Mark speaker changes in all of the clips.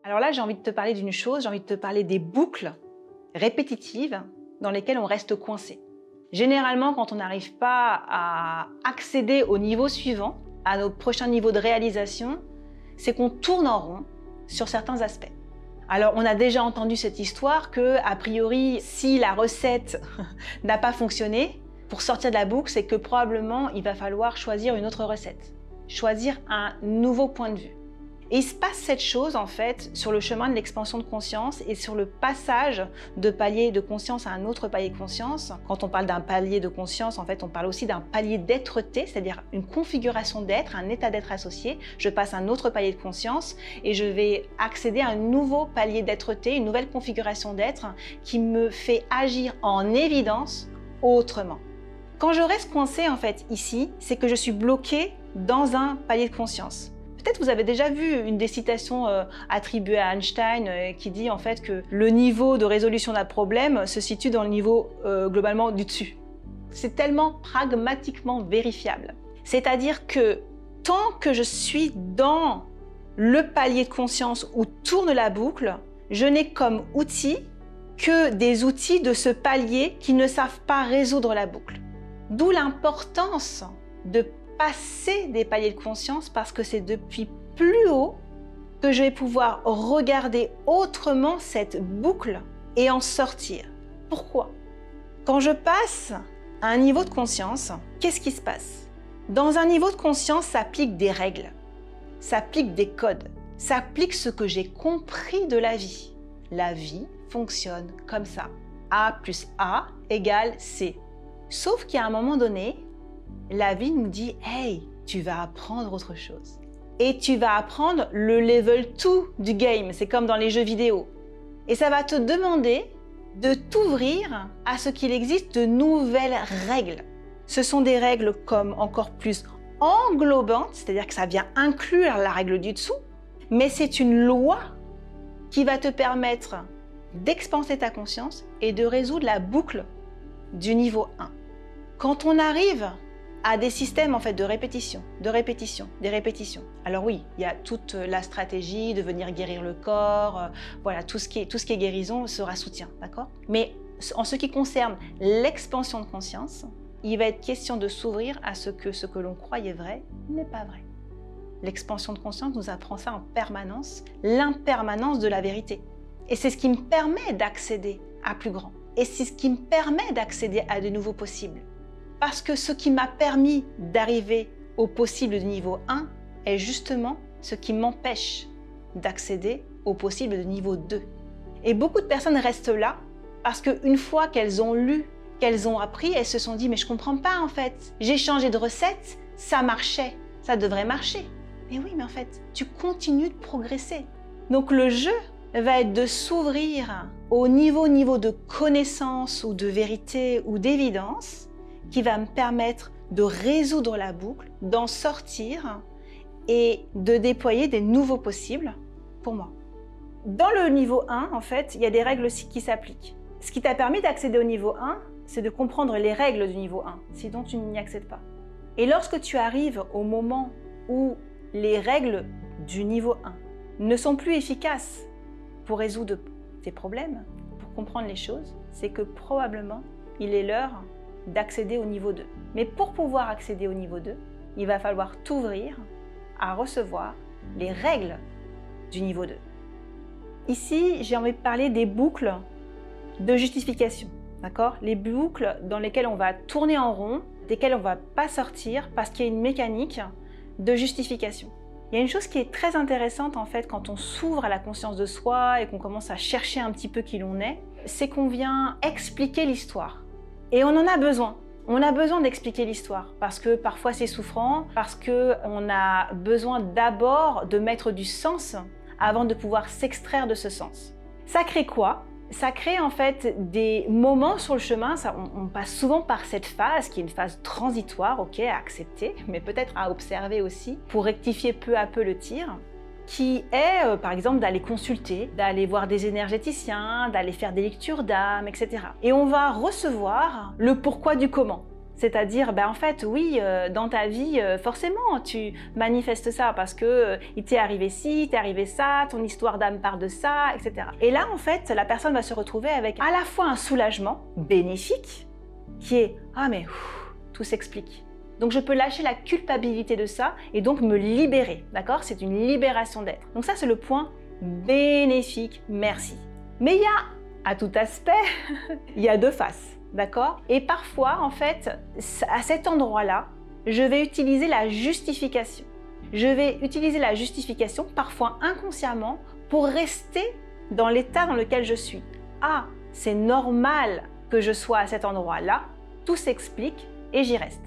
Speaker 1: Alors là, j'ai envie de te parler d'une chose, j'ai envie de te parler des boucles répétitives dans lesquelles on reste coincé. Généralement, quand on n'arrive pas à accéder au niveau suivant, à nos prochains niveaux de réalisation, c'est qu'on tourne en rond sur certains aspects. Alors, on a déjà entendu cette histoire que, a priori, si la recette n'a pas fonctionné, pour sortir de la boucle, c'est que probablement, il va falloir choisir une autre recette, choisir un nouveau point de vue. Et il se passe cette chose, en fait, sur le chemin de l'expansion de conscience et sur le passage de palier de conscience à un autre palier de conscience. Quand on parle d'un palier de conscience, en fait, on parle aussi d'un palier d'être-té, c'est-à-dire une configuration d'être, un état d'être associé. Je passe à un autre palier de conscience et je vais accéder à un nouveau palier d'être-té, une nouvelle configuration d'être qui me fait agir en évidence autrement. Quand je reste coincé, en fait, ici, c'est que je suis bloqué dans un palier de conscience. Peut-être vous avez déjà vu une des citations attribuées à Einstein qui dit en fait que le niveau de résolution d'un problème se situe dans le niveau globalement du dessus. C'est tellement pragmatiquement vérifiable. C'est-à-dire que tant que je suis dans le palier de conscience où tourne la boucle, je n'ai comme outil que des outils de ce palier qui ne savent pas résoudre la boucle. D'où l'importance de passer des paliers de conscience parce que c'est depuis plus haut que je vais pouvoir regarder autrement cette boucle et en sortir. Pourquoi? Quand je passe à un niveau de conscience, qu'est-ce qui se passe? Dans un niveau de conscience s'appliquent des règles, s'appliquent des codes, s'applique ce que j'ai compris de la vie. La vie fonctionne comme ça. A plus A égale C. Sauf qu'à un moment donné, la vie nous dit « Hey, tu vas apprendre autre chose. » Et tu vas apprendre le level 2 du game, c'est comme dans les jeux vidéo. Et ça va te demander de t'ouvrir à ce qu'il existe de nouvelles règles. Ce sont des règles comme encore plus englobantes, c'est-à-dire que ça vient inclure la règle du dessous, mais c'est une loi qui va te permettre d'expanser ta conscience et de résoudre la boucle du niveau 1. Quand on arrive à des systèmes en fait de répétition, des répétitions. Alors oui, il y a toute la stratégie de venir guérir le corps, voilà, tout ce qui est guérison sera soutien, d'accord? Mais en ce qui concerne l'expansion de conscience, il va être question de s'ouvrir à ce que l'on croyait vrai n'est pas vrai. L'expansion de conscience nous apprend ça en permanence, l'impermanence de la vérité. Et c'est ce qui me permet d'accéder à plus grand. Et c'est ce qui me permet d'accéder à de nouveaux possibles. Parce que ce qui m'a permis d'arriver au possible du niveau 1 est justement ce qui m'empêche d'accéder au possible du niveau 2. Et beaucoup de personnes restent là parce qu'une fois qu'elles ont lu, qu'elles ont appris, elles se sont dit « mais je comprends pas en fait, j'ai changé de recette, ça marchait, ça devrait marcher ». Mais oui, mais en fait, tu continues de progresser. Donc le jeu va être de s'ouvrir au niveau de connaissance ou de vérité ou d'évidence qui va me permettre de résoudre la boucle, d'en sortir et de déployer des nouveaux possibles pour moi. Dans le niveau 1, en fait, il y a des règles aussi qui s'appliquent. Ce qui t'a permis d'accéder au niveau 1, c'est de comprendre les règles du niveau 1, sinon tu n'y accèdes pas. Et lorsque tu arrives au moment où les règles du niveau 1 ne sont plus efficaces pour résoudre tes problèmes, pour comprendre les choses, c'est que probablement il est l'heure d'accéder au niveau 2. Mais pour pouvoir accéder au niveau 2, il va falloir t'ouvrir à recevoir les règles du niveau 2. Ici, j'ai envie de parler des boucles de justification, d'accord? Les boucles dans lesquelles on va tourner en rond, desquelles on ne va pas sortir parce qu'il y a une mécanique de justification. Il y a une chose qui est très intéressante en fait quand on s'ouvre à la conscience de soi et qu'on commence à chercher un petit peu qui l'on est, c'est qu'on vient expliquer l'histoire. Et on en a besoin. On a besoin d'expliquer l'histoire parce que parfois c'est souffrant, parce qu'on a besoin d'abord de mettre du sens avant de pouvoir s'extraire de ce sens. Ça crée quoi? Ça crée en fait des moments sur le chemin, on passe souvent par cette phase qui est une phase transitoire, ok, à accepter, mais peut-être à observer aussi pour rectifier peu à peu le tir, qui est par exemple d'aller consulter, d'aller voir des énergéticiens, d'aller faire des lectures d'âme, etc. Et on va recevoir le pourquoi du comment. C'est-à-dire, en fait, oui, dans ta vie, forcément, tu manifestes ça parce que il t'est arrivé ci, t'est arrivé ça, ton histoire d'âme part de ça, etc. Et là, en fait, la personne va se retrouver avec à la fois un soulagement bénéfique, qui est « Ah mais tout s'explique ». Donc je peux lâcher la culpabilité de ça et donc me libérer, d'accord? C'est une libération d'être. Donc ça, c'est le point bénéfique, merci. Mais il y a, à tout aspect, il y a deux faces. D'accord? Et parfois, en fait, à cet endroit-là, je vais utiliser la justification. Je vais utiliser la justification, parfois inconsciemment, pour rester dans l'état dans lequel je suis. Ah, c'est normal que je sois à cet endroit-là, tout s'explique et j'y reste.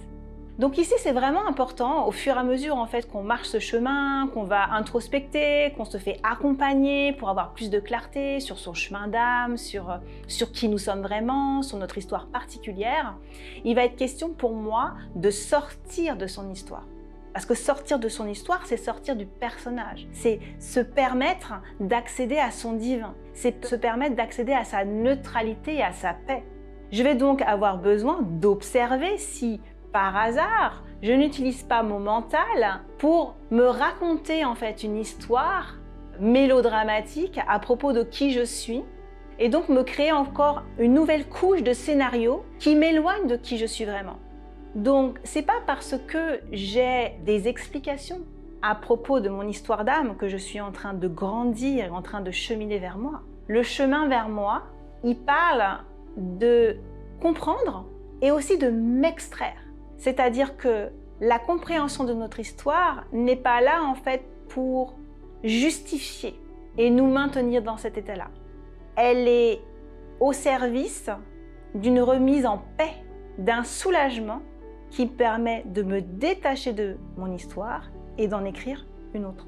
Speaker 1: Donc ici, c'est vraiment important, au fur et à mesure en fait, qu'on marche ce chemin, qu'on va introspecter, qu'on se fait accompagner pour avoir plus de clarté sur son chemin d'âme, sur qui nous sommes vraiment, sur notre histoire particulière. Il va être question pour moi de sortir de son histoire. Parce que sortir de son histoire, c'est sortir du personnage. C'est se permettre d'accéder à son divin. C'est se permettre d'accéder à sa neutralité et à sa paix. Je vais donc avoir besoin d'observer si par hasard, je n'utilise pas mon mental pour me raconter en fait une histoire mélodramatique à propos de qui je suis et donc me créer encore une nouvelle couche de scénario qui m'éloigne de qui je suis vraiment. Donc, c'est pas parce que j'ai des explications à propos de mon histoire d'âme que je suis en train de grandir, en train de cheminer vers moi. Le chemin vers moi, il parle de comprendre et aussi de m'extraire. C'est-à-dire que la compréhension de notre histoire n'est pas là en fait pour justifier et nous maintenir dans cet état-là. Elle est au service d'une remise en paix, d'un soulagement qui permet de me détacher de mon histoire et d'en écrire une autre.